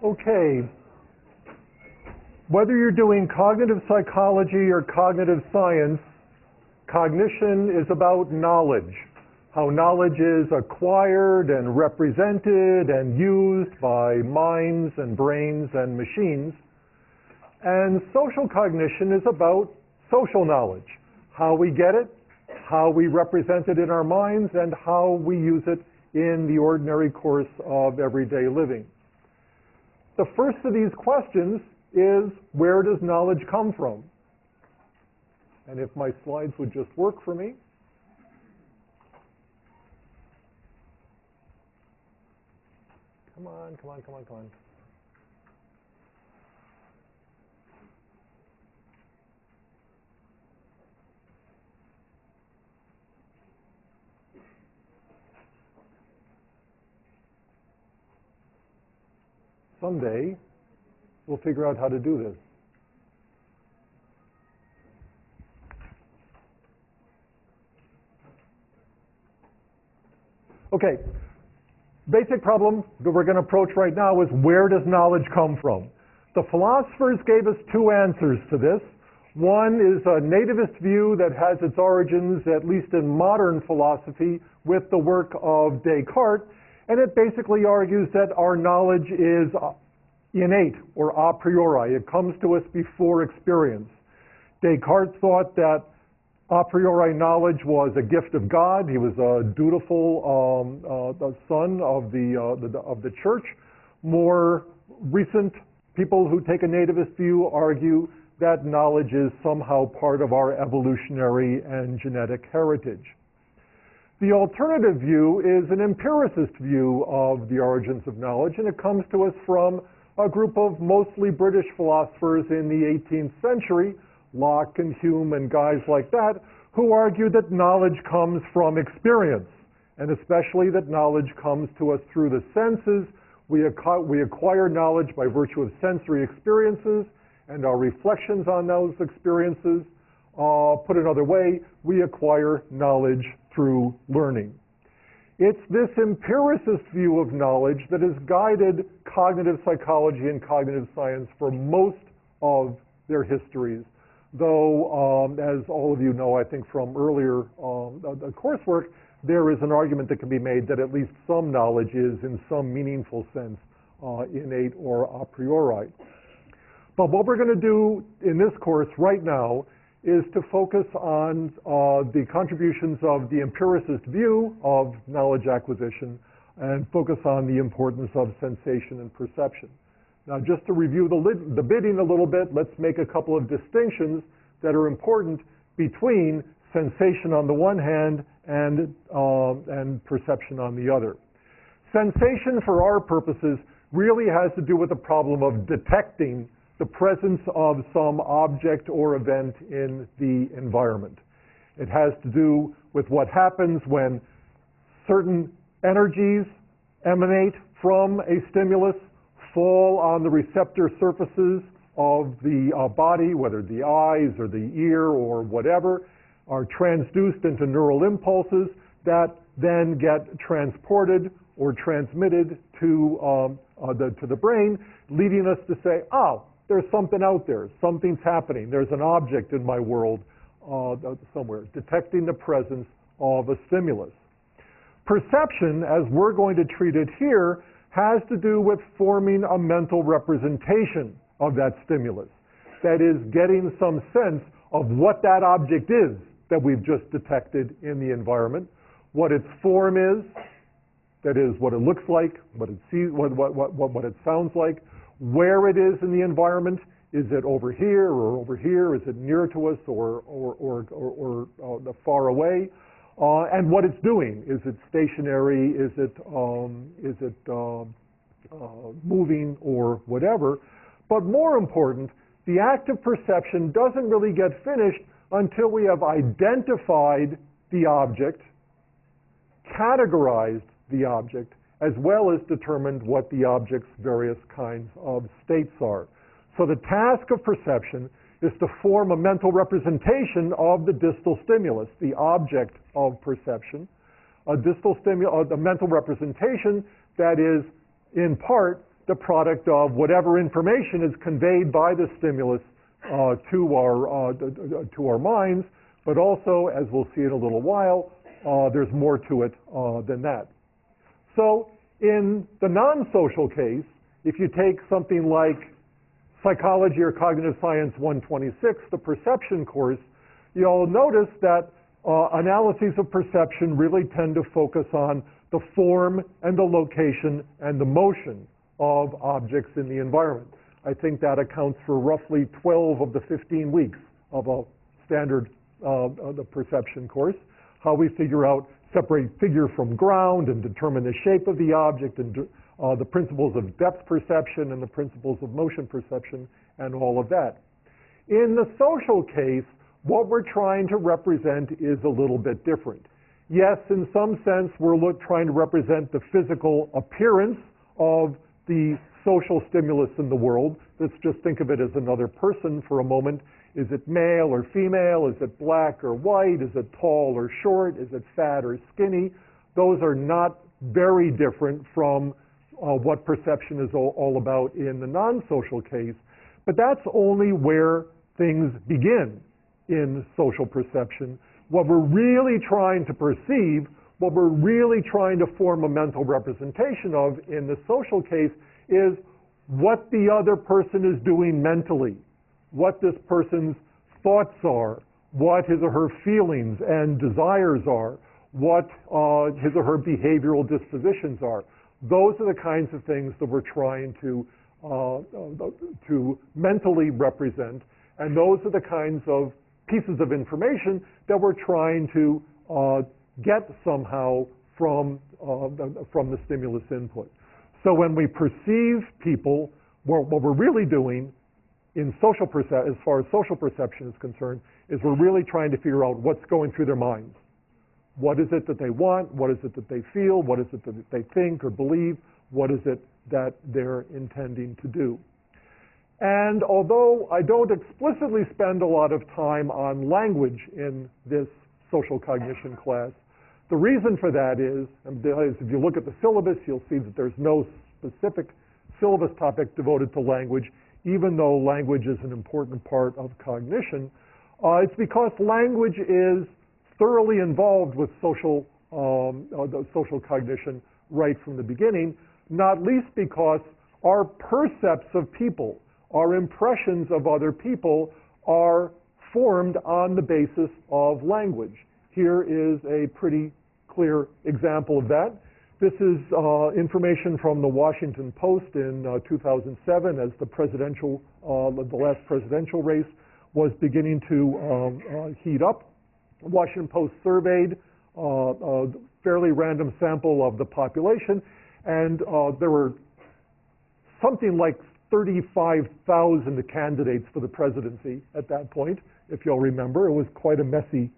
Okay, whether you're doing cognitive psychology or cognitive science, cognition is about knowledge, how knowledge is acquired and represented and used by minds and brains and machines. And social cognition is about social knowledge, how we get it, how we represent it in our minds, and how we use it in the ordinary course of everyday living. The first of these questions is, where does knowledge come from? And if my slides would just work for me. Come on, come on, come on, come on. Someday, we'll figure out how to do this. Okay, basic problem that we're going to approach right now is, where does knowledge come from? The philosophers gave us two answers to this. One is a nativist view that has its origins, at least in modern philosophy, with the work of Descartes, and it basically argues that our knowledge is innate or a priori. It comes to us before experience. Descartes thought that a priori knowledge was a gift of God. He was a dutiful son of the church. More recent people who take a nativist view argue that knowledge is somehow part of our evolutionary and genetic heritage. The alternative view is an empiricist view of the origins of knowledge, and it comes to us from a group of mostly British philosophers in the 18th century, Locke and Hume and guys like that, who argue that knowledge comes from experience, and especially that knowledge comes to us through the senses. We acquire knowledge by virtue of sensory experiences and our reflections on those experiences. Put another way, we acquire knowledge through learning. It's this empiricist view of knowledge that has guided cognitive psychology and cognitive science for most of their histories. Though, as all of you know, I think from earlier coursework, there is an argument that can be made that at least some knowledge is, in some meaningful sense, innate or a priori. But what we're going to do in this course right now is to focus on the contributions of the empiricist view of knowledge acquisition and focus on the importance of sensation and perception. Now, just to review the bidding a little bit, let's make a couple of distinctions that are important between sensation on the one hand and perception on the other. Sensation, for our purposes, really has to do with the problem of detecting the presence of some object or event in the environment. It has to do with what happens when certain energies emanate from a stimulus, fall on the receptor surfaces of the body, whether the eyes or the ear or whatever, are transduced into neural impulses that then get transported or transmitted to the brain, leading us to say, oh, there's something out there, something's happening, there's an object in my world somewhere, detecting the presence of a stimulus. Perception, as we're going to treat it here, has to do with forming a mental representation of that stimulus. That is, getting some sense of what that object is that we've just detected in the environment, what its form is, that is, what it looks like, what it sees, what it sounds like, where it is in the environment. Is it over here or over here? Is it near to us or far away? And what it's doing. Is it stationary? Is it moving or whatever? But more important, the act of perception doesn't really get finished until we have identified the object, categorized the object, as well as determined what the object's various kinds of states are. So the task of perception is to form a mental representation of the distal stimulus, the object of perception, a mental representation that is, in part, the product of whatever information is conveyed by the stimulus to our minds, but also, as we'll see in a little while, there's more to it than that. So in the non-social case, if you take something like Psychology or Cognitive Science 126, the perception course, you'll notice that analyses of perception really tend to focus on the form and the location and the motion of objects in the environment. I think that accounts for roughly 12 of the 15 weeks of a standard the perception course, how we figure out, separate figure from ground and determine the shape of the object, and the principles of depth perception and the principles of motion perception and all of that. In the social case, what we're trying to represent is a little bit different. Yes, in some sense, we're trying to represent the physical appearance of the social stimulus in the world. Let's just think of it as another person for a moment. Is it male or female? Is it black or white? Is it tall or short? Is it fat or skinny? Those are not very different from what perception is all about in the non-social case. But that's only where things begin in social perception. What we're really trying to perceive, what we're really trying to form a mental representation of in the social case is what the other person is doing mentally, what this person's thoughts are, what his or her feelings and desires are, what his or her behavioral dispositions are. Those are the kinds of things that we're trying to mentally represent, and those are the kinds of pieces of information that we're trying to get somehow from the stimulus input. So when we perceive people, what we're really doing in social as far as social perception is concerned, is we're really trying to figure out what's going through their minds. What is it that they want? What is it that they feel? What is it that they think or believe? What is it that they're intending to do? And although I don't explicitly spend a lot of time on language in this social cognition class, the reason for that is if you look at the syllabus, you'll see that there's no specific syllabus topic devoted to language, even though language is an important part of cognition. It's because language is thoroughly involved with social cognition right from the beginning, not least because our percepts of people, our impressions of other people are formed on the basis of language. Here is a pretty clear example of that. This is information from the Washington Post in 2007 as the last presidential race was beginning to heat up. The Washington Post surveyed a fairly random sample of the population, and there were something like 35,000 candidates for the presidency at that point, if you'll remember. It was quite a messy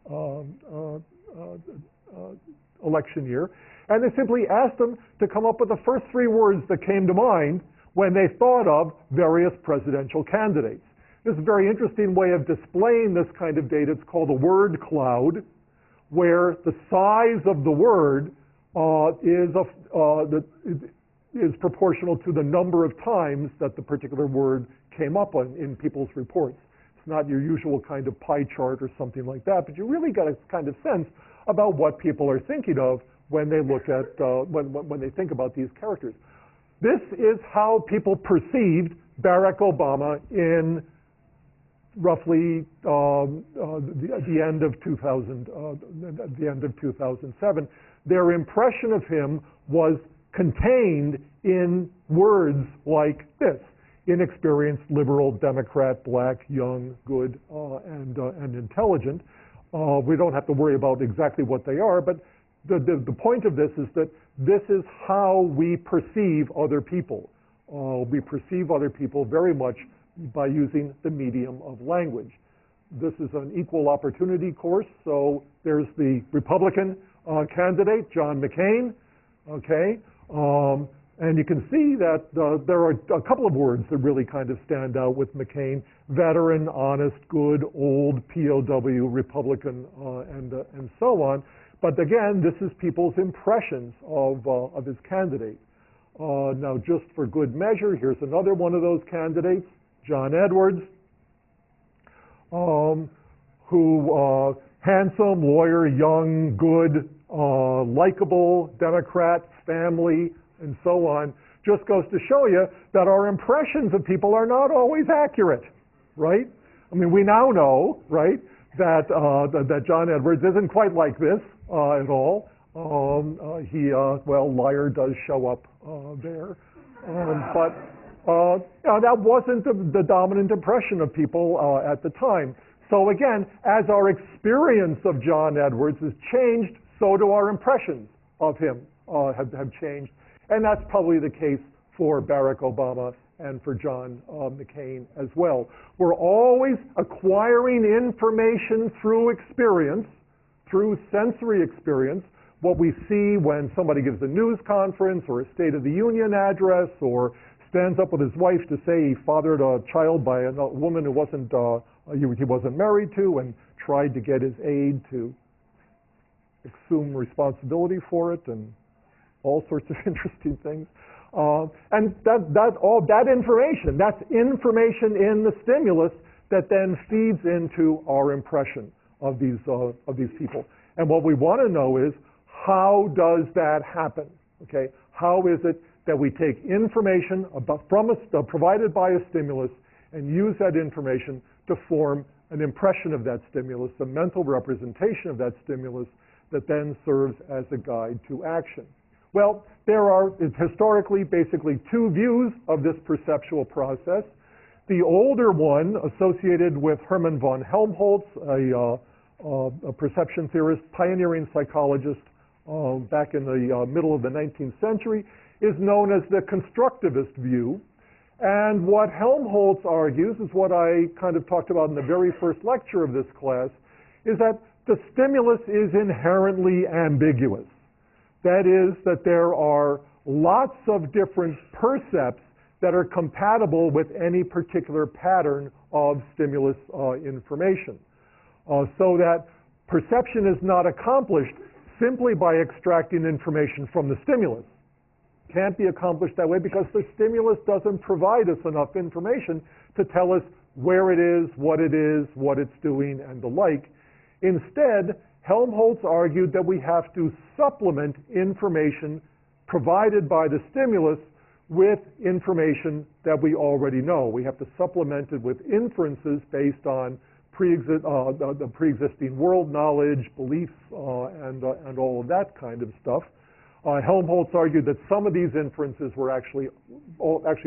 election year. And they simply asked them to come up with the first three words that came to mind when they thought of various presidential candidates. This is a very interesting way of displaying this kind of data. It's called a word cloud, where the size of the word is proportional to the number of times that the particular word came up in people's reports. It's not your usual kind of pie chart or something like that, but you really got a kind of sense about what people are thinking of when they look at when they think about these characters. This is how people perceived Barack Obama in roughly the end of 2007. Their impression of him was contained in words like this: inexperienced, liberal, Democrat, black, young, good, and intelligent. We don't have to worry about exactly what they are, but the point of this is that this is how we perceive other people. We perceive other people very much by using the medium of language. This is an equal opportunity course, so there's the Republican candidate, John McCain, okay? And you can see that there are a couple of words that really kind of stand out with McCain: veteran, honest, good, old, POW, Republican, and so on. But again, this is people's impressions of his candidate. Now, just for good measure, here's another one of those candidates, John Edwards, who handsome, lawyer, young, good, likable, Democrat, family, and so on. Just goes to show you that our impressions of people are not always accurate, right? I mean, we now know, right, that John Edwards isn't quite like this at all. Well, liar does show up there. But that wasn't the dominant impression of people at the time. So again, as our experience of John Edwards has changed, so do our impressions of him have changed. And that's probably the case for Barack Obama and for John McCain as well. We're always acquiring information through experience, through sensory experience. What we see when somebody gives a news conference or a State of the Union address or stands up with his wife to say he fathered a child by a woman who he wasn't married to and tried to get his aide to assume responsibility for it and all sorts of interesting things. And all that information, that's information in the stimulus that then feeds into our impression of these people. And what we want to know is, how does that happen? Okay, how is it that we take information provided by a stimulus and use that information to form an impression of that stimulus, a mental representation of that stimulus that then serves as a guide to action? Well, there are historically basically two views of this perceptual process. The older one, associated with Hermann von Helmholtz, a perception theorist, pioneering psychologist back in the middle of the 19th century, is known as the constructivist view. And what Helmholtz argues is what I kind of talked about in the very first lecture of this class, is that the stimulus is inherently ambiguous. That is, that there are lots of different percepts that are compatible with any particular pattern of stimulus information. So that perception is not accomplished simply by extracting information from the stimulus. Can't be accomplished that way because the stimulus doesn't provide us enough information to tell us where it is, what it's doing, and the like. Instead, Helmholtz argued that we have to supplement information provided by the stimulus with information that we already know. We have to supplement it with inferences based on the pre-existing world knowledge, beliefs, and all of that kind of stuff. Helmholtz argued that some of these inferences were actually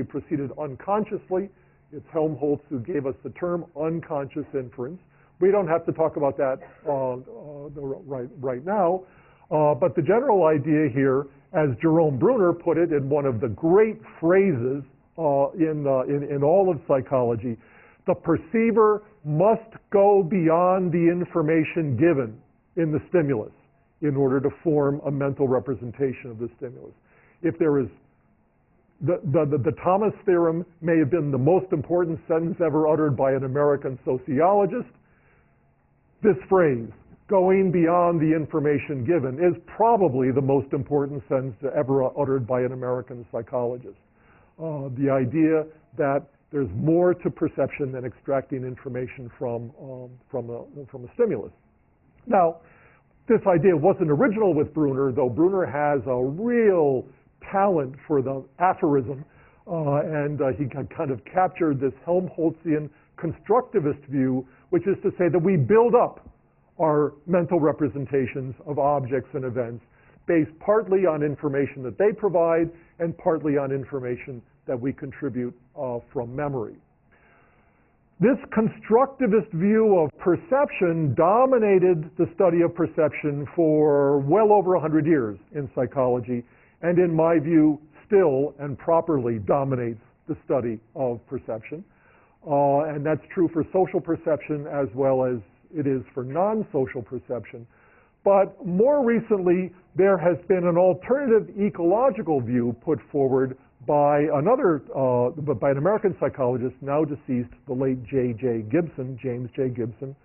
proceeded unconsciously. It's Helmholtz who gave us the term unconscious inference. We don't have to talk about that right now, but the general idea here, as Jerome Bruner put it in one of the great phrases in all of psychology, the perceiver must go beyond the information given in the stimulus in order to form a mental representation of the stimulus. If there is the Thomas theorem may have been the most important sentence ever uttered by an American sociologist. This phrase, going beyond the information given, is probably the most important sentence ever uttered by an American psychologist. The idea that there's more to perception than extracting information from a stimulus. Now, this idea wasn't original with Bruner, though Bruner has a real talent for the aphorism, and he kind of captured this Helmholtzian constructivist view, which is to say that we build up our mental representations of objects and events based partly on information that they provide and partly on information that we contribute from memory. This constructivist view of perception dominated the study of perception for well over 100 years in psychology, and in my view, still and properly dominates the study of perception. And that's true for social perception as well as it is for non-social perception. But more recently, there has been an alternative ecological view put forward by an American psychologist, now deceased, the late James J. Gibson,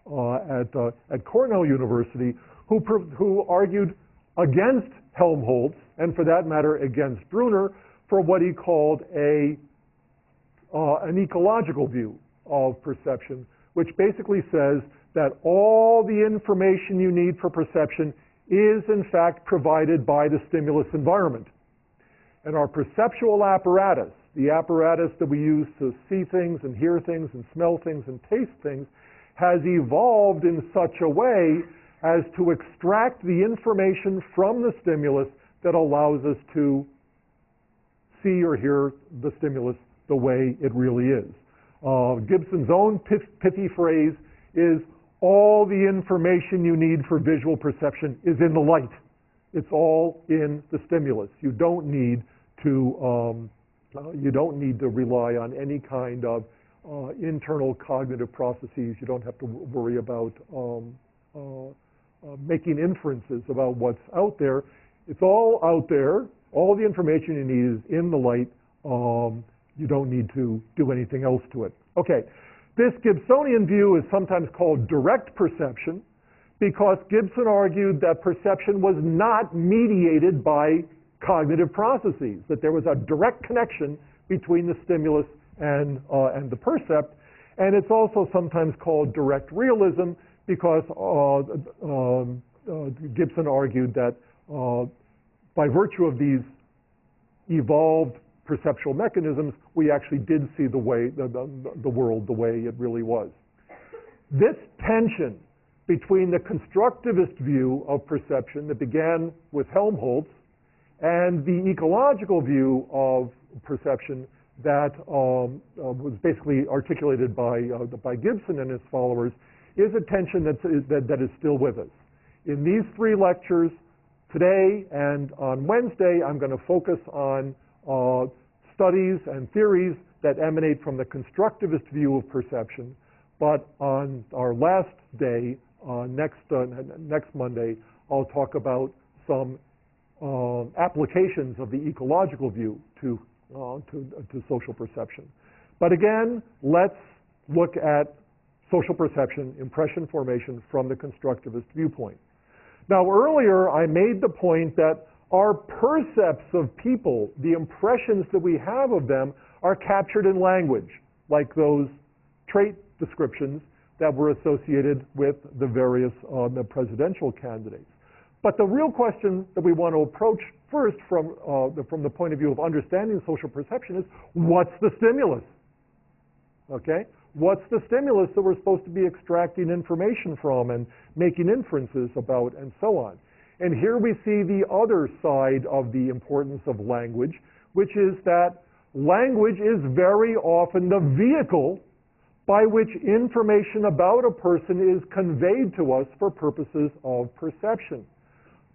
at Cornell University, who argued against Helmholtz, and for that matter against Brunner, for what he called an ecological view of perception, which basically says that all the information you need for perception is in fact provided by the stimulus environment. And our perceptual apparatus, the apparatus that we use to see things and hear things and smell things and taste things, has evolved in such a way as to extract the information from the stimulus that allows us to see or hear the stimulus the way it really is. Gibson's own pithy phrase is, all the information you need for visual perception is in the light. It's all in the stimulus. You don't need to rely on any kind of internal cognitive processes. You don't have to worry about making inferences about what's out there. It's all out there. All the information you need is in the light. You don't need to do anything else to it. Okay, this Gibsonian view is sometimes called direct perception because Gibson argued that perception was not mediated by cognitive processes, that there was a direct connection between the stimulus and the percept. And it's also sometimes called direct realism because Gibson argued that by virtue of these evolved perceptual mechanisms, we actually did see the world the way it really was. This tension between the constructivist view of perception that began with Helmholtz and the ecological view of perception that was basically articulated by Gibson and his followers is a tension that is still with us. In these three lectures, today and on Wednesday, I'm going to focus on studies and theories that emanate from the constructivist view of perception. But on our last day, next Monday, I'll talk about some applications of the ecological view to social perception. But again, let's look at social perception, impression formation from the constructivist viewpoint. Now, earlier I made the point that our percepts of people, the impressions that we have of them, are captured in language, like those trait descriptions that were associated with the various the presidential candidates. But the real question that we want to approach first from the point of view of understanding social perception is, what's the stimulus? Okay? What's the stimulus that we're supposed to be extracting information from and making inferences about and so on? And here we see the other side of the importance of language, which is that language is very often the vehicle by which information about a person is conveyed to us for purposes of perception.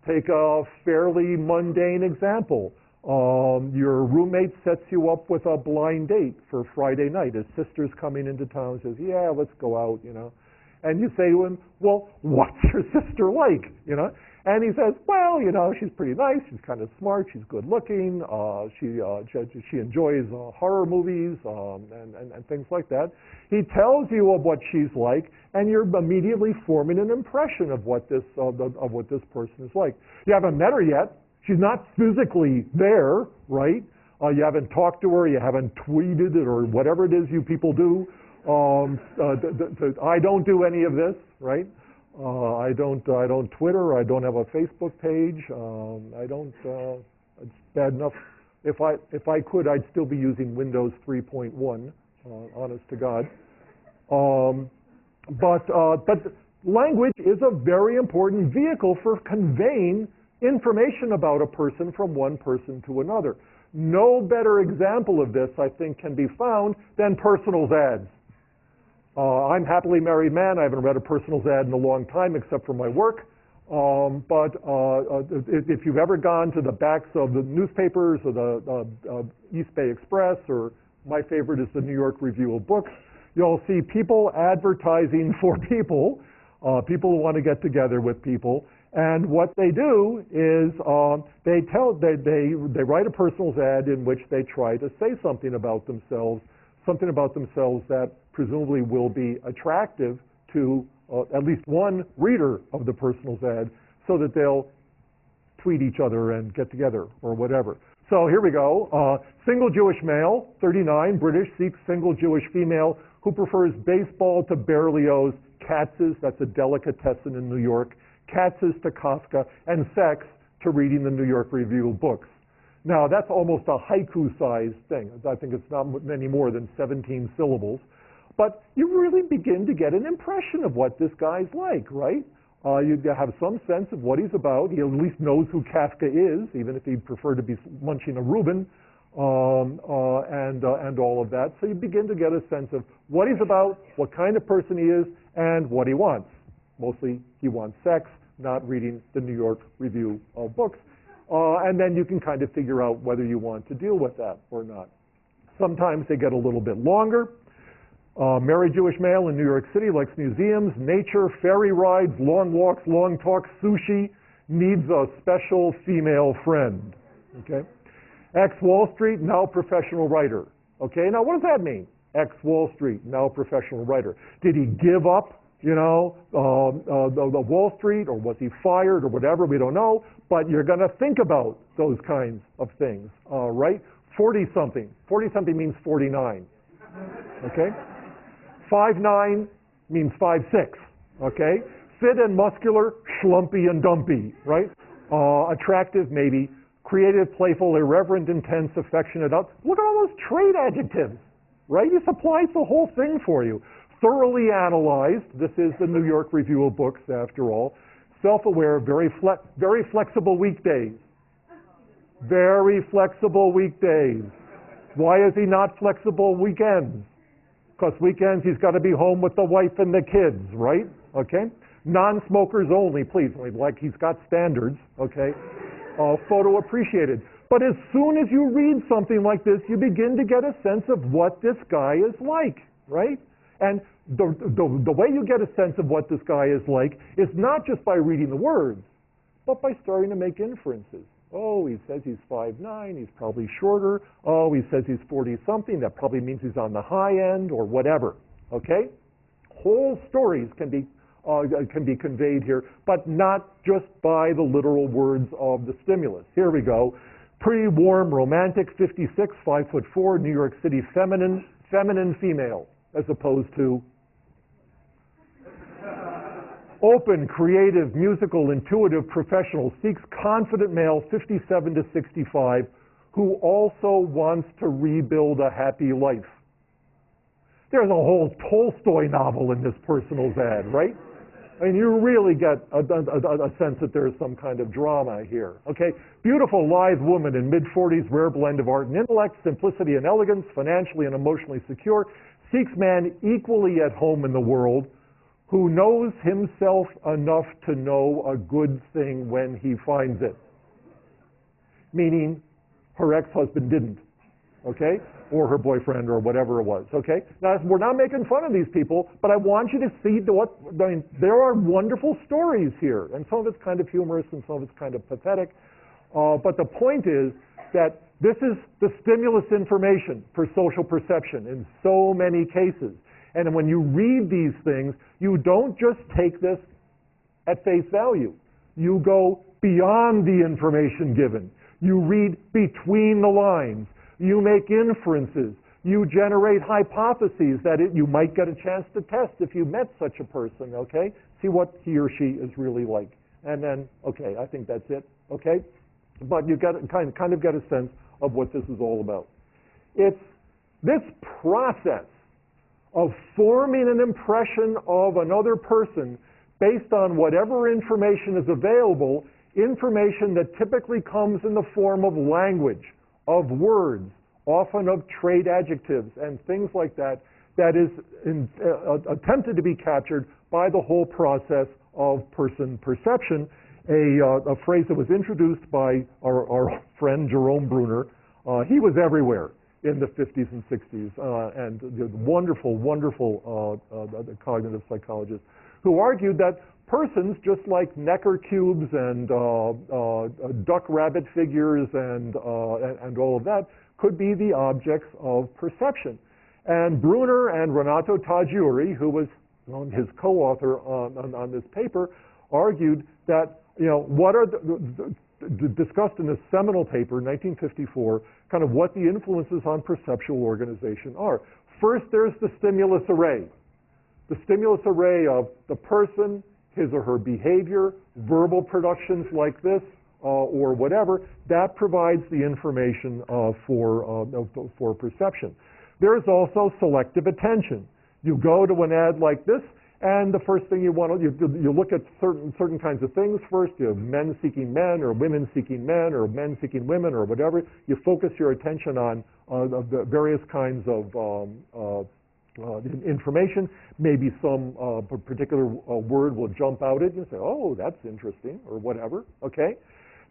Take a fairly mundane example. Your roommate sets you up with a blind date for Friday night. His sister's coming into town and says, yeah, let's go out, you know. And you say to him, well, what's your sister like, you know? And he says, well, you know, she's pretty nice, she's kind of smart, she's good looking, she enjoys horror movies and things like that. He tells you of what she's like, and you're immediately forming an impression of what this person is like. You haven't met her yet, she's not physically there, right? You haven't talked to her, you haven't tweeted it or whatever it is you people do. I don't do any of this, right? I don't Twitter. I don't have a Facebook page. It's bad enough. If I could, I'd still be using Windows 3.1. Honest to God. But language is a very important vehicle for conveying information about a person from one person to another. No better example of this, I think, can be found than personals ads. I'm a happily married man. I haven't read a personals ad in a long time except for my work. But if you've ever gone to the backs of the newspapers or the East Bay Express, or my favorite is the New York Review of Books, you'll see people advertising for people, people who want to get together with people. And what they do is they write a personals ad in which they try to say something about themselves that presumably will be attractive to at least one reader of the personals ad, so that they'll tweet each other and get together or whatever. So here we go. Single Jewish male, 39, British, seeks single Jewish female who prefers baseball to Berlioz, Katz's, that's a delicatessen in New York, Katz's to Kafka, and sex to reading the New York Review of Books. Now, that's almost a haiku-sized thing. I think it's not many more than 17 syllables. But you really begin to get an impression of what this guy's like, right? You have some sense of what he's about. He at least knows who Kafka is, even if he'd prefer to be munching a Reuben, and all of that. So you begin to get a sense of what he's about, what kind of person he is, and what he wants. Mostly he wants sex, not reading the New York Review of Books. And then you can kind of figure out whether you want to deal with that or not. Sometimes they get a little bit longer. Married Jewish male in New York City likes museums, nature, ferry rides, long walks, long talks, sushi, needs a special female friend. Okay? Ex-Wall Street, now professional writer. Okay, now what does that mean? Ex-Wall Street, now professional writer. Did he give up, the Wall Street, or was he fired, or whatever? We don't know. But you're going to think about those kinds of things, right? 40-something. 40-something means 49. Okay? 5'9" means 5'6", okay? Fit and muscular, schlumpy and dumpy, right? Attractive, maybe. Creative, playful, irreverent, intense, affectionate. Look at all those trait adjectives, right? He supplies the whole thing for you. Thoroughly analyzed. This is the New York Review of Books, after all. Self-aware, very flexible weekdays. Very flexible weekdays. Why is he not flexible weekends? Because weekends he's got to be home with the wife and the kids, right? Okay? Non-smokers only, please. Like he's got standards, okay? Photo appreciated. But as soon as you read something like this, you begin to get a sense of what this guy is like, right? And the way you get a sense of what this guy is like is not just by reading the words, but by starting to make inferences. Oh, he says he's 5'9", he's probably shorter. Oh, he says he's 40-something, that probably means he's on the high end, or whatever, okay? Whole stories can be conveyed here, but not just by the literal words of the stimulus. Here we go. Pretty warm, romantic, 56, 5'4", New York City, feminine female, as opposed to open, creative, musical, intuitive, professional, seeks confident male, 57 to 65, who also wants to rebuild a happy life. There's a whole Tolstoy novel in this personal's ad, right? I mean, you really get a sense that there's some kind of drama here, okay? Beautiful, lithe woman in mid-40s, rare blend of art and intellect, simplicity and elegance, financially and emotionally secure, seeks man equally at home in the world, who knows himself enough to know a good thing when he finds it. Meaning, her ex-husband didn't, okay? Or her boyfriend, or whatever it was, okay? Now, we're not making fun of these people, but I want you to see there are wonderful stories here, and some of it's kind of humorous, and some of it's kind of pathetic. But the point is that this is the stimulus information for social perception in so many cases. And when you read these things, you don't just take this at face value. You go beyond the information given. You read between the lines. You make inferences. You generate hypotheses that you might get a chance to test if you met such a person, okay? See what he or she is really like. And then, okay, I think that's it, okay? But you kind of get a sense of what this is all about. It's this process of forming an impression of another person based on whatever information is available, information that typically comes in the form of language, of words, often of trait adjectives and things like that, that is attempted to be captured by the whole process of person perception, a phrase that was introduced by our friend Jerome Bruner. He was everywhere in the 50s and 60s, and the wonderful cognitive psychologist who argued that persons, just like Necker cubes and duck-rabbit figures and all of that, could be the objects of perception. And Bruner and Renato Taggiuri, who was his co-author on this paper, argued that what are discussed in a seminal paper in 1954 kind of what the influences on perceptual organization are. First, there's the stimulus array. The stimulus array of the person, his or her behavior, verbal productions like this, or whatever, that provides the information for perception. There's also selective attention. You go to an ad like this, and the first thing you want to, you look at certain kinds of things first. You have men seeking men, or women seeking men, or men seeking women, or whatever. You focus your attention on the various kinds of information. Maybe some particular word will jump out at you and say, oh, that's interesting, or whatever, okay?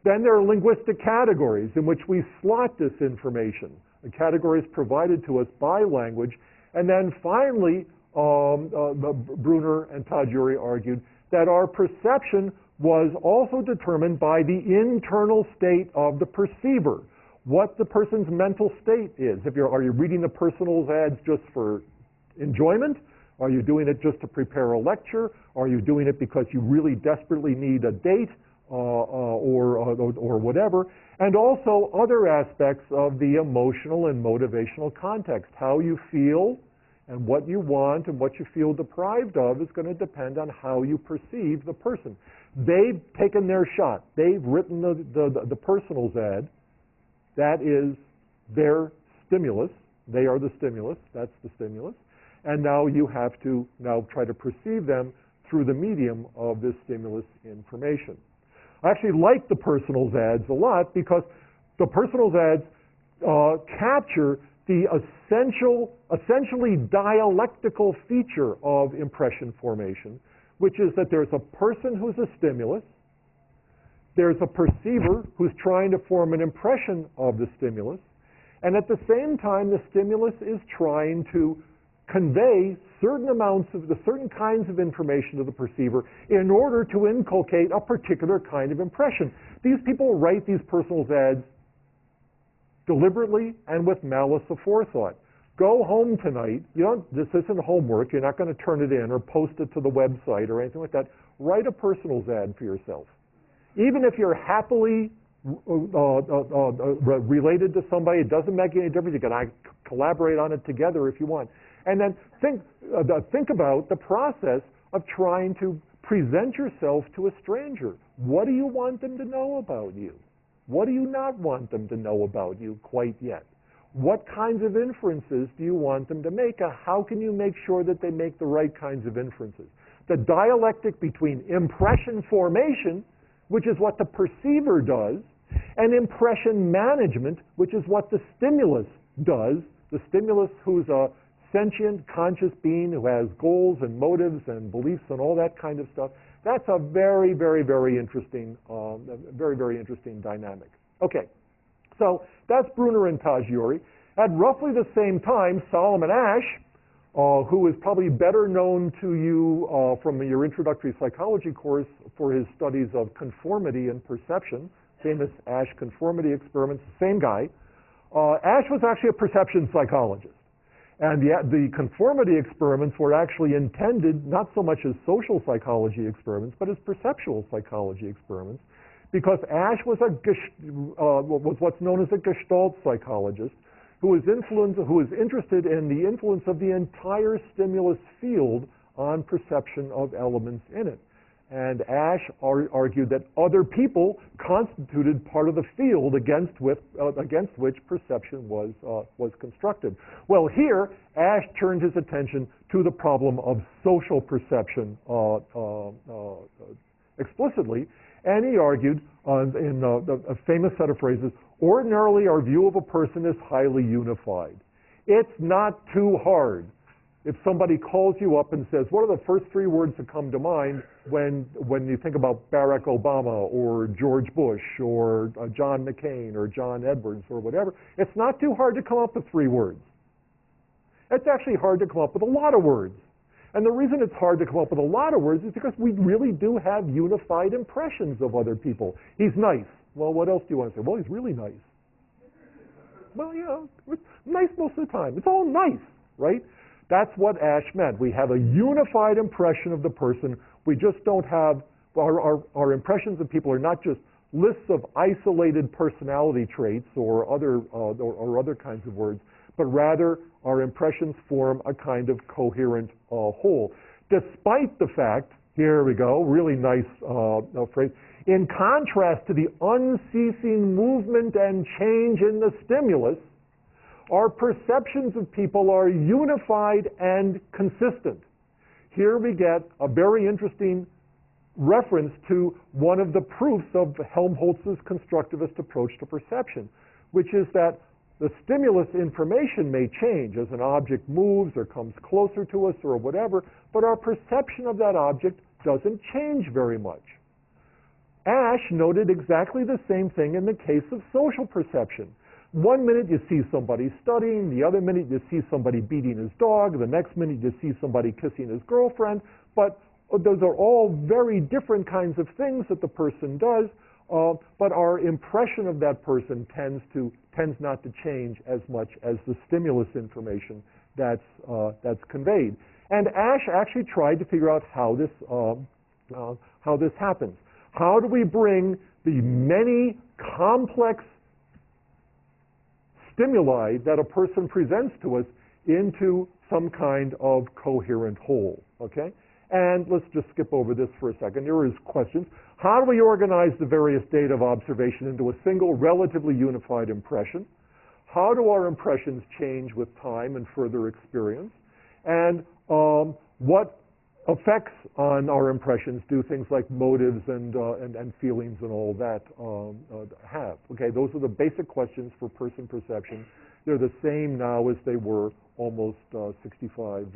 Then there are linguistic categories in which we slot this information. The categories provided to us by language. And then finally, Bruner and Tajuri argued that our perception was also determined by the internal state of the perceiver, what the person's mental state is. Are you reading the personals ads just for enjoyment? Are you doing it just to prepare a lecture? Are you doing it because you really desperately need a date or whatever? And also other aspects of the emotional and motivational context. How you feel and what you want and what you feel deprived of is going to depend on how you perceive the person. They've taken their shot. They've written the personals ad. That is their stimulus. They are the stimulus. That's the stimulus. And now you have to now try to perceive them through the medium of this stimulus information. I actually like the personals ads a lot because the personals ads capture the essentially dialectical feature of impression formation, which is that there's a person who's a stimulus, there's a perceiver who's trying to form an impression of the stimulus, and at the same time the stimulus is trying to convey certain kinds of information to the perceiver in order to inculcate a particular kind of impression. These people write these personals ads deliberately and with malice aforethought. Go home tonight. This isn't homework. You're not going to turn it in or post it to the website or anything like that. Write a personals ad for yourself. Even if you're happily related to somebody, it doesn't make any difference. You can collaborate on it together if you want. And then think about the process of trying to present yourself to a stranger. What do you want them to know about you? What do you not want them to know about you quite yet? What kinds of inferences do you want them to make? How can you make sure that they make the right kinds of inferences? The dialectic between impression formation, which is what the perceiver does, and impression management, which is what the stimulus does. The stimulus, who's a sentient, conscious being who has goals and motives and beliefs and all that kind of stuff. That's a very, very, very interesting, very interesting dynamic. Okay, so that's Bruner and Tajuri. At roughly the same time, Solomon Asch, who is probably better known to you from your introductory psychology course for his studies of conformity and perception, famous Asch conformity experiments, same guy. Asch was actually a perception psychologist. And the conformity experiments were actually intended not so much as social psychology experiments, but as perceptual psychology experiments, because Asch was was what's known as a Gestalt psychologist, who was interested in the influence of the entire stimulus field on perception of elements in it. And Asch argued that other people constituted part of the field against which perception was constructed. Well, here, Asch turned his attention to the problem of social perception explicitly, and he argued in a famous set of phrases, ordinarily our view of a person is highly unified. It's not too hard. If somebody calls you up and says, what are the first three words that come to mind when you think about Barack Obama or George Bush or John McCain or John Edwards or whatever, it's not too hard to come up with three words. It's actually hard to come up with a lot of words. And the reason it's hard to come up with a lot of words is because we really do have unified impressions of other people. He's nice. Well, what else do you want to say? Well, he's really nice. Well, it's nice most of the time. It's all nice, right? That's what Asch meant. We have a unified impression of the person. We just don't have, our impressions of people are not just lists of isolated personality traits or other kinds of words, but rather our impressions form a kind of coherent whole. Despite the fact, here we go, really nice phrase, in contrast to the unceasing movement and change in the stimulus, our perceptions of people are unified and consistent. Here we get a very interesting reference to one of the proofs of Helmholtz's constructivist approach to perception, which is that the stimulus information may change as an object moves or comes closer to us or whatever, but our perception of that object doesn't change very much. Ash noted exactly the same thing in the case of social perception. One minute you see somebody studying, the other minute you see somebody beating his dog, the next minute you see somebody kissing his girlfriend, but those are all very different kinds of things that the person does, but our impression of that person tends not to change as much as the stimulus information that's conveyed. And Ash actually tried to figure out how this happens. How do we bring the many complex stimuli that a person presents to us into some kind of coherent whole, okay? And let's just skip over this for a second. Here is questions. How do we organize the various data of observation into a single, relatively unified impression? How do our impressions change with time and further experience? And what effects on our impressions do things like motives and feelings and all that have? Okay, those are the basic questions for person perception. They're the same now as they were almost 65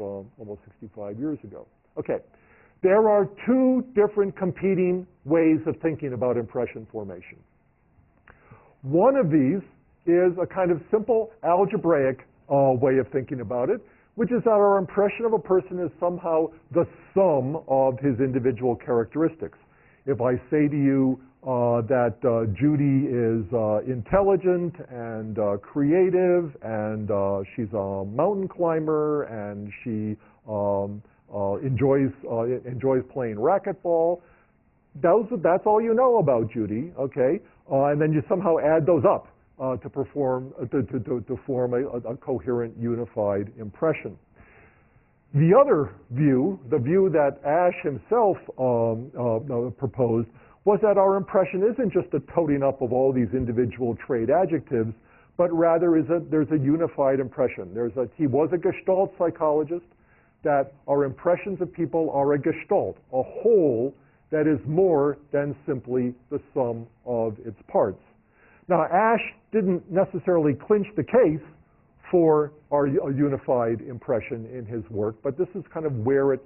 years ago. Okay, there are two different competing ways of thinking about impression formation. One of these is a kind of simple algebraic way of thinking about it, which is that our impression of a person is somehow the sum of his individual characteristics. If I say to you that Judy is intelligent and creative, and she's a mountain climber, and she enjoys playing racquetball, that's all you know about Judy, okay? And then you somehow add those up to form a coherent, unified impression. The other view, the view that Ash himself proposed, was that our impression isn't just a toting up of all these individual trait adjectives, but rather there's a unified impression. He was a Gestalt psychologist, that our impressions of people are a Gestalt, a whole that is more than simply the sum of its parts. Now, Ash didn't necessarily clinch the case for our unified impression in his work, but this is kind of where it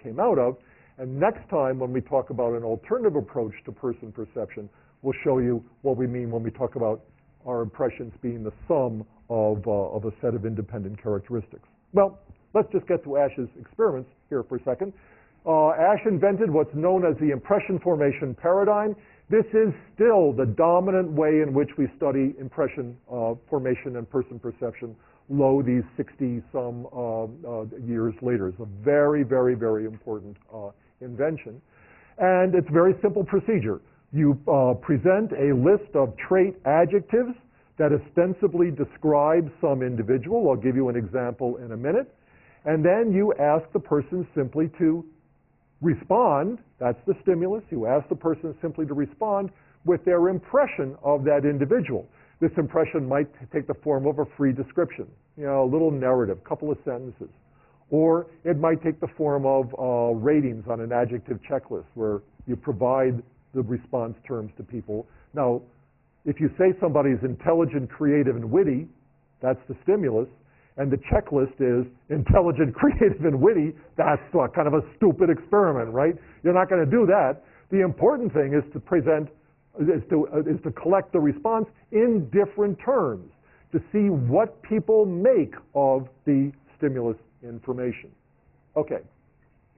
came out of. And next time, when we talk about an alternative approach to person perception, we'll show you what we mean when we talk about our impressions being the sum of a set of independent characteristics. Well, let's just get to Ash's experiments here for a second. Ash invented what's known as the impression formation paradigm. This is still the dominant way in which we study impression formation and person perception, lo these 60-some years later. It's a very, very, very important invention. And it's a very simple procedure. You present a list of trait adjectives that ostensibly describe some individual. I'll give you an example in a minute. And then you ask the person simply to respond. That's the stimulus. You ask the person simply to respond with their impression of that individual. This impression might take the form of a free description, a little narrative, a couple of sentences. Or it might take the form of ratings on an adjective checklist where you provide the response terms to people. Now, if you say somebody is intelligent, creative, and witty, that's the stimulus. And the checklist is intelligent, creative, and witty. That's kind of a stupid experiment, right? You're not going to do that. The important thing is to collect the response in different terms to see what people make of the stimulus information. Okay,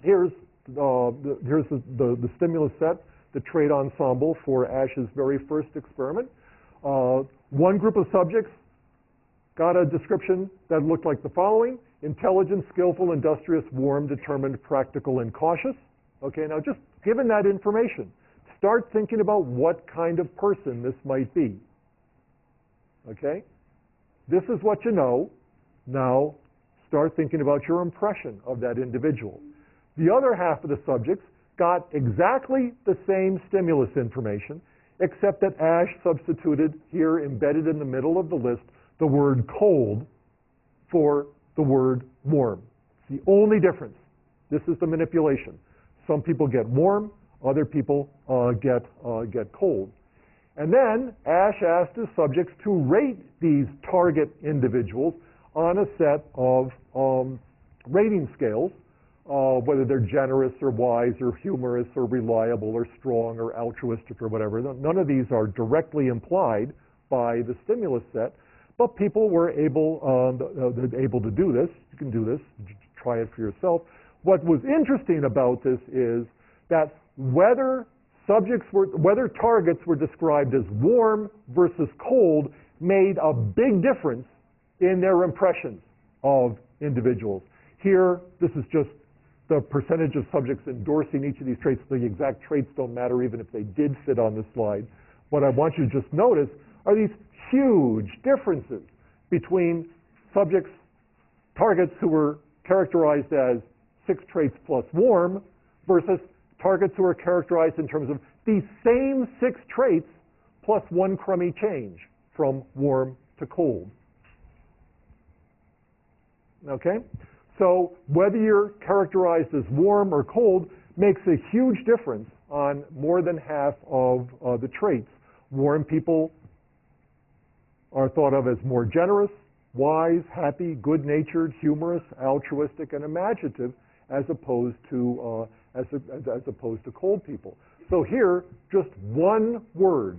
here's the stimulus set, the trait ensemble for Ash's very first experiment. One group of subjects got a description that looked like the following: intelligent, skillful, industrious, warm, determined, practical, and cautious. Okay, now just given that information, start thinking about what kind of person this might be. Okay? This is what you know. Now, start thinking about your impression of that individual. The other half of the subjects got exactly the same stimulus information, except that Ash substituted here, embedded in the middle of the list, the word cold for the word warm. It's the only difference. This is the manipulation. Some people get warm, other people get cold. And then Ash asked his subjects to rate these target individuals on a set of rating scales, whether they're generous or wise or humorous or reliable or strong or altruistic or whatever. None of these are directly implied by the stimulus set, but people were able to do this. You can do this. Try it for yourself. What was interesting about this is that whether targets were described as warm versus cold made a big difference in their impressions of individuals. Here, this is just the percentage of subjects endorsing each of these traits. The exact traits don't matter even if they did fit on the slide. What I want you to just notice are these huge differences between targets who were characterized as 6 traits plus warm versus targets who are characterized in terms of the same 6 traits plus 1 crummy change from warm to cold. Okay? So whether you're characterized as warm or cold makes a huge difference on more than half of the traits. Warm people are thought of as more generous, wise, happy, good-natured, humorous, altruistic, and imaginative, as opposed to cold people. So here, just one word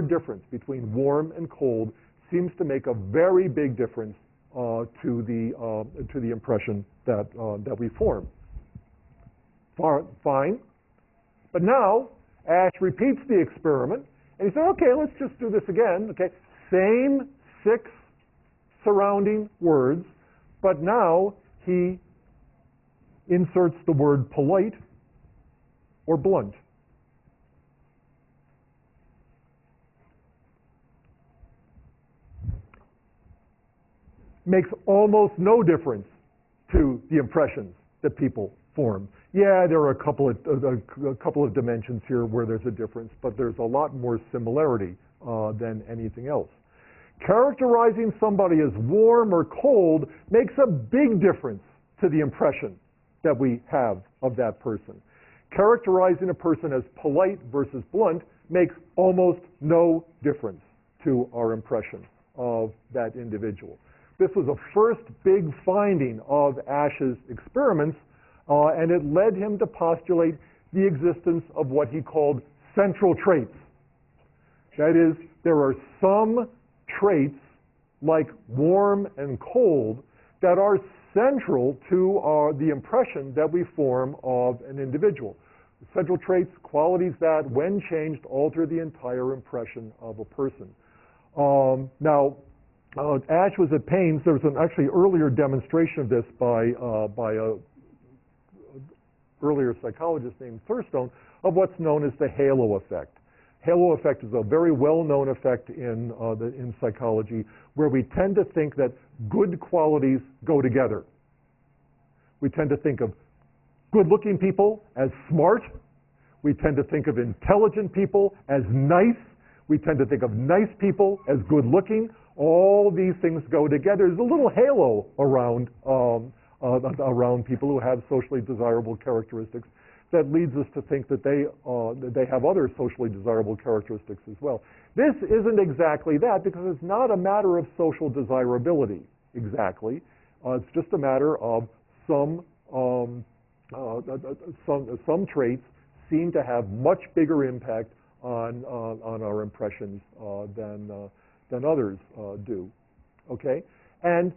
difference between warm and cold seems to make a very big difference to the impression that we form. Fine. But now, Ash repeats the experiment, and he said, okay, let's just do this again. Okay, same 6 surrounding words, but now he inserts the word polite or blunt. Makes almost no difference to the impressions that people form. Yeah, there are a couple of dimensions here where there's a difference, but there's a lot more similarity than anything else. Characterizing somebody as warm or cold makes a big difference to the impression that we have of that person. Characterizing a person as polite versus blunt makes almost no difference to our impression of that individual. This was a first big finding of Ash's experiments, and it led him to postulate the existence of what he called central traits. That is, there are some traits, like warm and cold, that are central to the impression that we form of an individual. Central traits, qualities that, when changed, alter the entire impression of a person. Now, Ash was at pains. There was an actually earlier demonstration of this by a earlier psychologist named Thurstone of what's known as the halo effect. Halo effect is a very well-known effect in psychology, where we tend to think that good qualities go together. We tend to think of good-looking people as smart. We tend to think of intelligent people as nice. We tend to think of nice people as good-looking. All these things go together. There's a little halo around people who have socially desirable characteristics that leads us to think that they have other socially desirable characteristics as well. This isn't exactly that, because it's not a matter of social desirability exactly. It's just a matter of some traits seem to have much bigger impact on our impressions than others do. Okay? And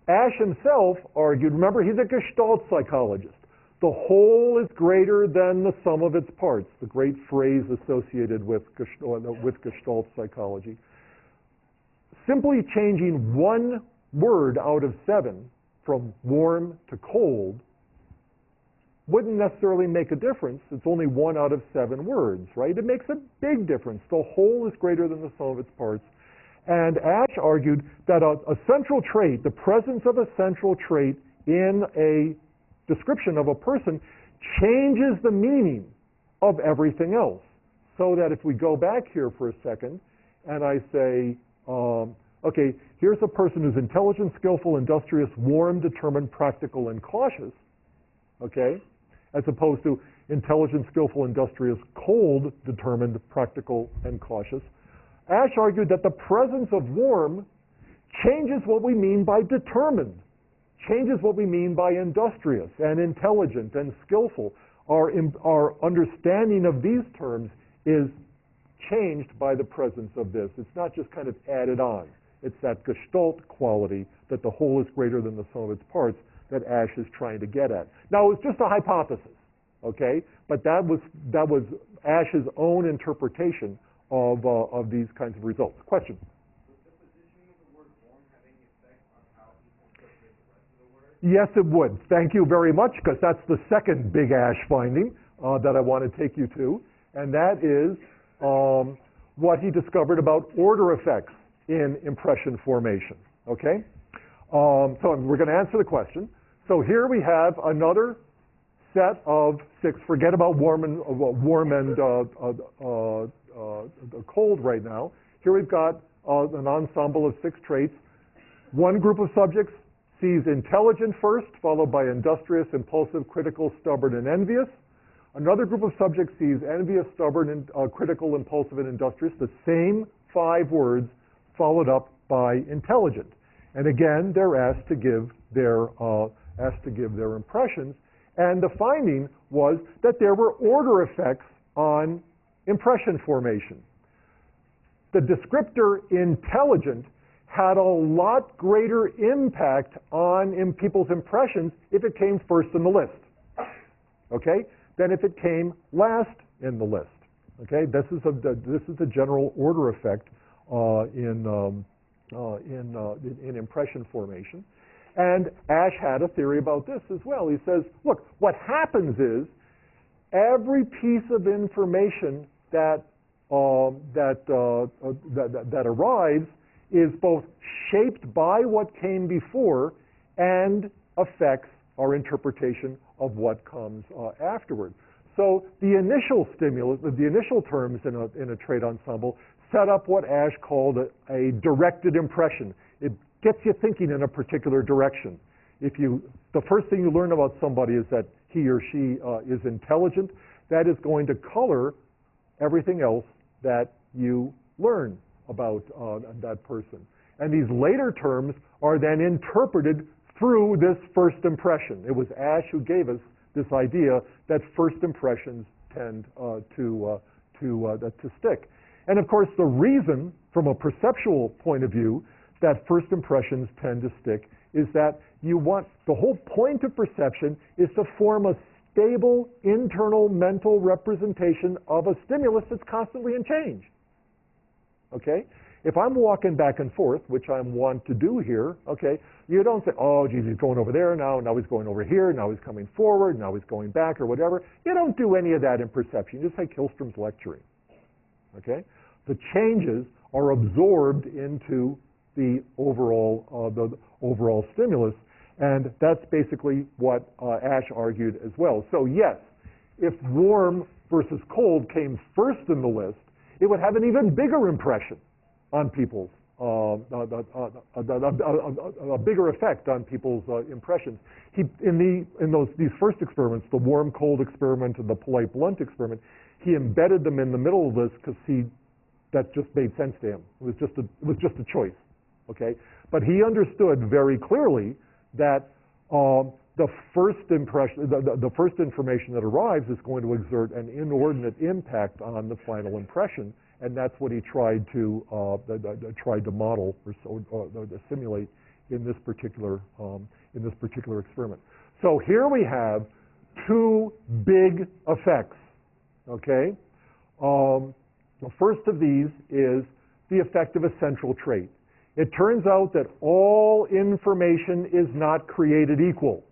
Ash himself argued, remember, he's a Gestalt psychologist. The whole is greater than the sum of its parts, the great phrase associated with Gestalt psychology. Simply changing one word out of 7 from warm to cold wouldn't necessarily make a difference. It's only 1 out of 7 words, right? It makes a big difference. The whole is greater than the sum of its parts. And Ash argued that a central trait, the presence of a central trait in a description of a person, changes the meaning of everything else. So that if we go back here for a second, and I say, okay, here's a person who's intelligent, skillful, industrious, warm, determined, practical, and cautious, okay, as opposed to intelligent, skillful, industrious, cold, determined, practical, and cautious. Ash argued that the presence of warm changes what we mean by determined, changes what we mean by industrious and intelligent and skillful. Our understanding of these terms is changed by the presence of this. It's not just kind of added on. It's that gestalt quality that the whole is greater than the sum of its parts that Ash is trying to get at. Now, it's just a hypothesis, okay? But that was Ash's own interpretation of these kinds of results. Question? Does the positioning of the word warm have any effect on how people interpret the rest of the word? Yes, it would. Thank you very much, because that's the second big Ash finding that I want to take you to. And that is what he discovered about order effects in impression formation, okay? So we're going to answer the question. So here we have another set of 6. Forget about warm and cold right now. Here we've got an ensemble of 6 traits. One group of subjects sees intelligent first, followed by industrious, impulsive, critical, stubborn, and envious. Another group of subjects sees envious, stubborn, and critical, impulsive, and industrious, the same 5 words followed up by intelligent. And again, they're asked to give their impressions. And the finding was that there were order effects on impression formation. The descriptor intelligent had a lot greater impact on people's impressions if it came first in the list, okay, than if it came last in the list. Okay, this is a general order effect in impression formation. And Ash had a theory about this as well. He says, look, what happens is every piece of information that arrives is both shaped by what came before and affects our interpretation of what comes afterward. So the initial stimulus, the initial terms in a trait ensemble set up what Ash called a directed impression. It gets you thinking in a particular direction. The first thing you learn about somebody is that he or she is intelligent, that is going to color everything else that you learn about that person. And these later terms are then interpreted through this first impression. It was Ash who gave us this idea that first impressions tend to stick. And of course, the reason, from a perceptual point of view, that first impressions tend to stick is that the whole point of perception is to form a stable internal mental representation of a stimulus that's constantly in change. Okay? If I'm walking back and forth, which I'm wont to do here, okay, you don't say, oh, geez, he's going over there now he's going over here, now he's coming forward, now he's going back, or whatever. You don't do any of that in perception. You just say KIHLSTROM's lecturing. Okay? The changes are absorbed into the overall stimulus, and that's basically what Ash argued as well. So yes, if warm versus cold came first in the list, it would have an even bigger impression on people's, a bigger effect on people's impressions. These first experiments, the warm-cold experiment and the polite-blunt experiment, he embedded them in the middle of this because that just made sense to him. It was just a choice, okay? But he understood very clearly that the first impression, the first information that arrives is going to exert an inordinate impact on the final impression, and that's what he tried to model or simulate in this particular experiment. So here we have 2 big effects. Okay, the first of these is the effect of a central trait. It turns out that all information is not created equal.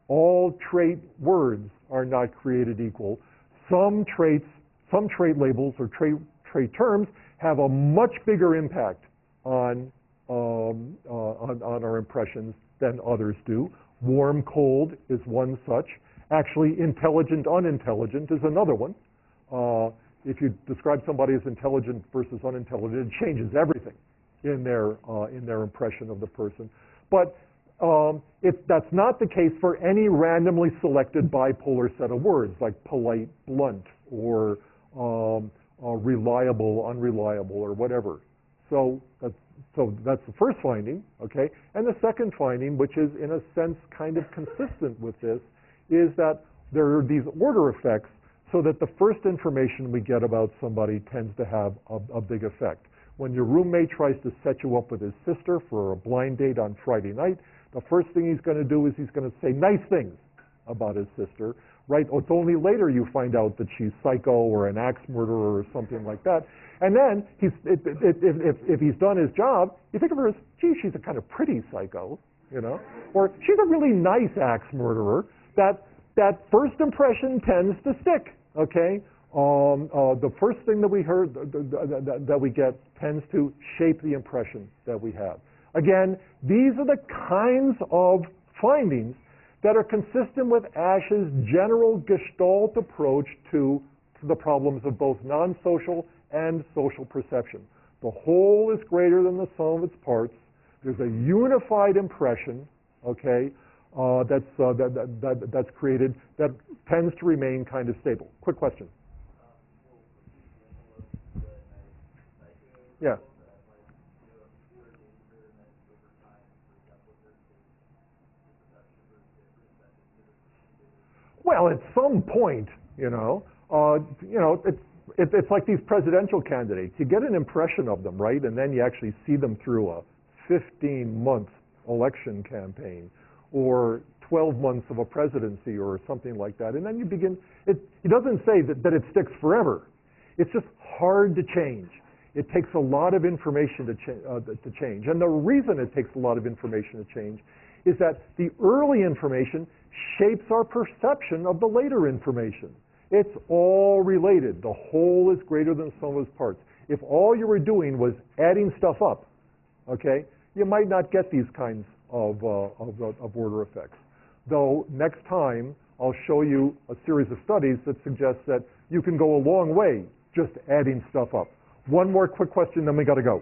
All trait words are not created equal. Some trait labels or trait terms have a much bigger impact on our impressions than others do. Warm, cold is one such. Actually, intelligent, unintelligent is another one. If you describe somebody as intelligent versus unintelligent, it changes everything in their impression of the person. But that's not the case for any randomly selected bipolar set of words like polite, blunt, or reliable, unreliable, or whatever. So that's the first finding, okay? And the second finding, which is in a sense kind of consistent with this, is that there are these order effects so that the first information we get about somebody tends to have a big effect. When your roommate tries to set you up with his sister for a blind date on Friday night, the first thing he's going to do is he's going to say nice things about his sister, right? It's only later you find out that she's psycho or an axe murderer or something like that. And then if he's done his job, you think of her as, gee, she's a kind of pretty psycho, you know? Or she's a really nice axe murderer. That first impression tends to stick, okay? The first thing that we heard, that we get, tends to shape the impression that we have. Again, these are the kinds of findings that are consistent with Asch's general Gestalt approach to the problems of both non-social and social perception. The whole is greater than the sum of its parts. There's a unified impression, okay, that's created that tends to remain kind of stable. Quick question. Yeah. Well, at some point, it's like these presidential candidates. You get an impression of them, right? And then you actually see them through a 15-month election campaign or 12 months of a presidency or something like that. And then you begin, it doesn't say that it sticks forever. It's just hard to change. It takes a lot of information to change. And the reason it takes a lot of information to change is that the early information shapes our perception of the later information. It's all related. The whole is greater than the sum of its parts. If all you were doing was adding stuff up, okay, you might not get these kinds of order effects. Though next time I'll show you a series of studies that suggest that you can go a long way just adding stuff up. One more quick question, then we got to go.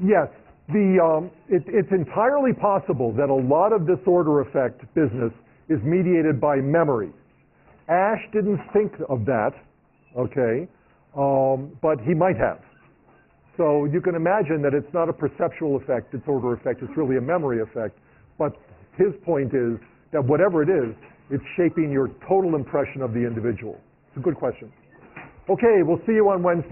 Yes, it's entirely possible that a lot of this order effect business is mediated by memory. Asch didn't think of that, okay, but he might have. So you can imagine that it's not a perceptual effect, it's order effect, it's really a memory effect. But his point is that whatever it is, it's shaping your total impression of the individual. It's a good question. Okay, we'll see you on Wednesday.